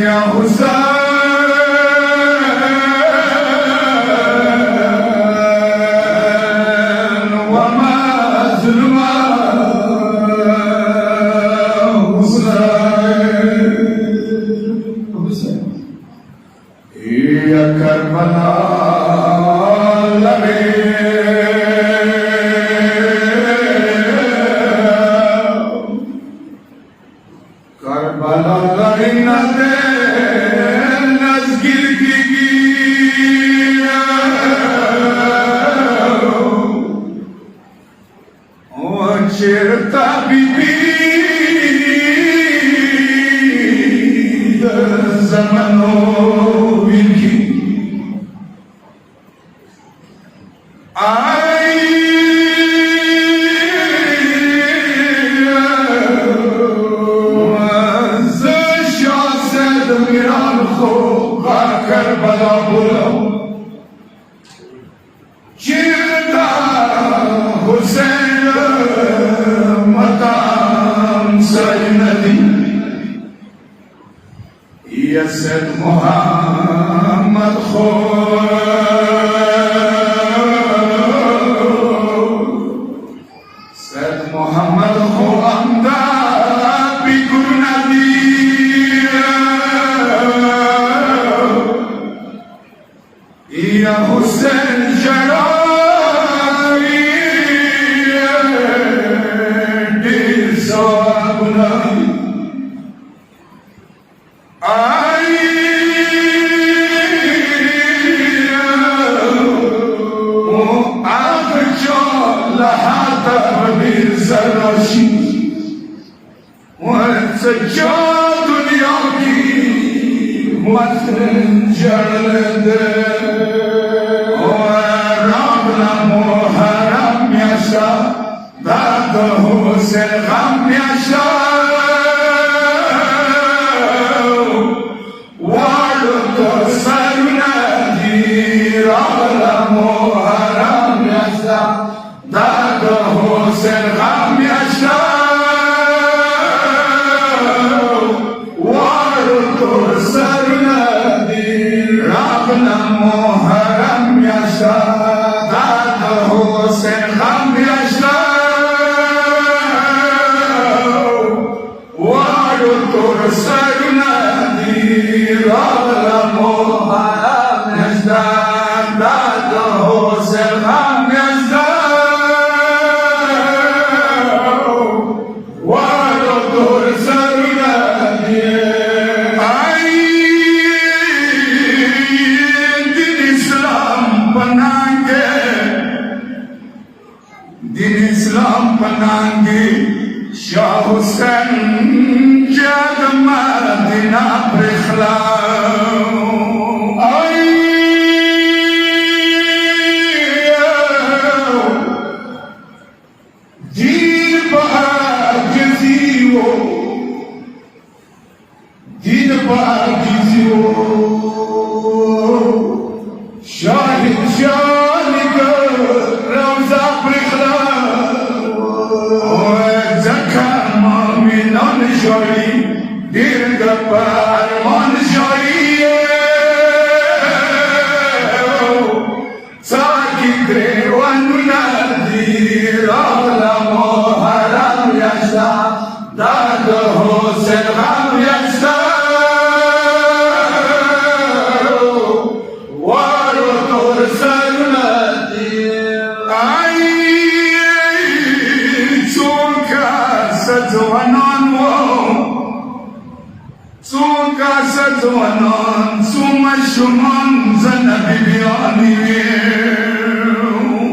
ya Hüseyin ve mazluma Hüseyin ya Kerbela Certa bibi zamano bilgi ay zşased miran kho Kerbela bulam Certa Hüseyin Ya Seyyid Muhammed Seyyid Muhammed amda bi gurnadi Ya Hüseyin Jalali dil sabuna सच्चा दुनिया की मंजर दे राम मोहरम याशा दाद हुसैन गम याशा वालो तो सरुनादी राम मोहरम याशा दाद हुसैन गम याशा Muharrem yaşa, Dad Hüseyin gam yaşa, Varutur sarunadi, Rala Muharrem yaşa, Dad Hüseyin gam yaşa, Varutur sarunadi. Din Islam penanggi Shah Hussain jaga Madinah berikhlas Din ba'ajiziwo Din ba'ajiziwo Shahid Shaliga Ravza Joy, dirga parman joy, saki grewanuna dirala moharam yasha, dad Hüseyin gam yasha, warutur sarunadi, ay chunka sajwanan Suka sazwanan, suma shuman zana bibiani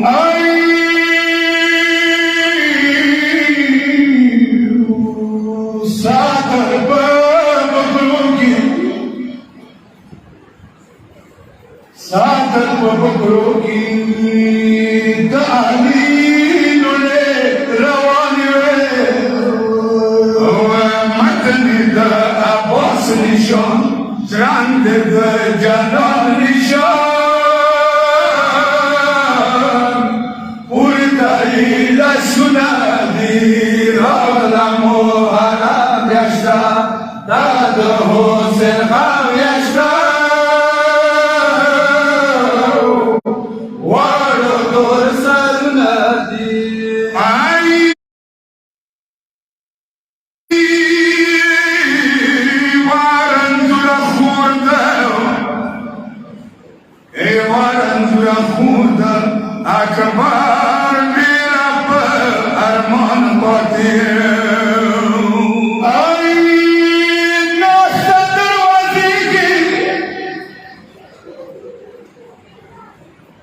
Ay Sadar babakrogi Sadar babakrogi Dali nule rawani ve Matni da Abbas nişan Trande de canan nişan Burada ila sunadi Rala muharram yaşta Dad Hüseyin akbar bir arman batıyor. Ay nasadır vaziki,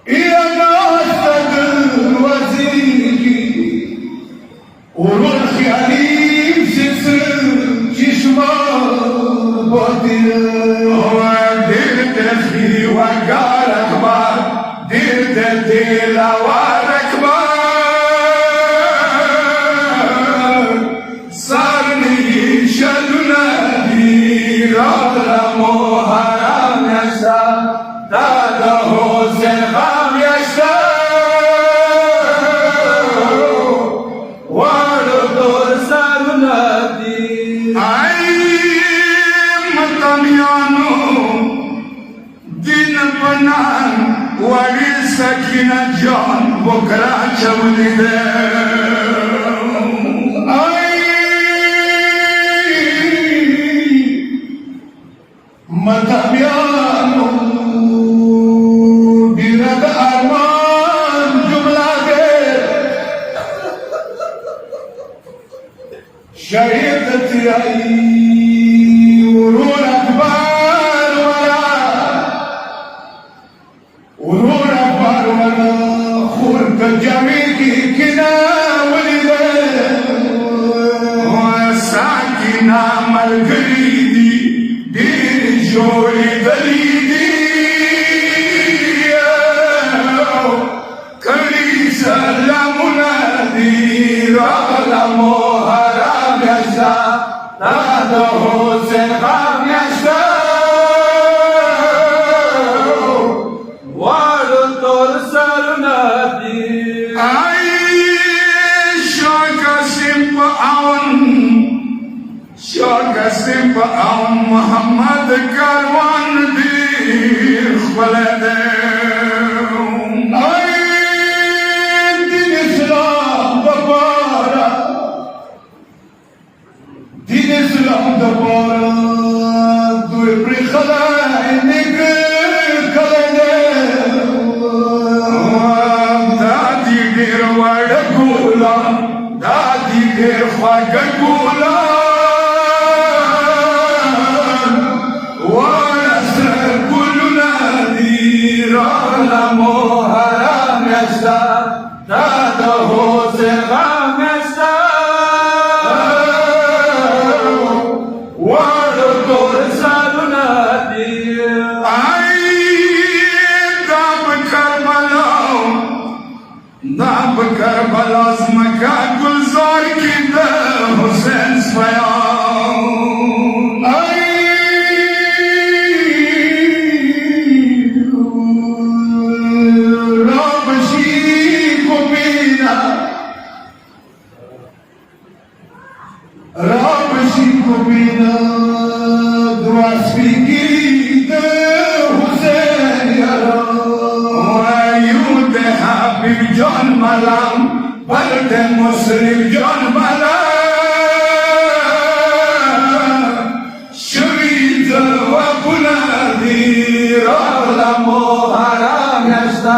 ya nasadır vaziki, olur hayalim sesin çişma batıyor. Dil defi ve gar akbar, dil de dilavar akbar, sarni şaduna diralamo haram yaşa, dada hosen ham yaşa, vardır saruna dir. Ay matamyano din panan wali sakina jan bokra chavlide. Ay matamyano birad arman jumla de şehit tiyai urul akbar wala urul akbar wala khurd jami ki kina walide wa sakina malgridi dir joli dalidi kali salamuna diralamo haram yaşa, dada hosen ham yaşa, vardır sarına dir. Ay şaka simpa aun, şaka simpa aun Muhammed karvan dir khvalade. Ay din İslam babara, din İslam babara, duy prikhala indik kalade. Dadi dir wada gula, dadi dir khwaga gula, wanasr kuluna diralamo haram yaşa, dada hosen ham yaşa, vardır saruna dir. Ay dab Karbala zmaka gulzar ki de Hüseyin Sfayan. Ay Rabşi kubina, Rabşi kubina duasfi ki de Hüseyin yara. Ayud Habib Can Malam, Balde Muslim Can Malam, Şurid ve Bunadir alamo haram yaşta.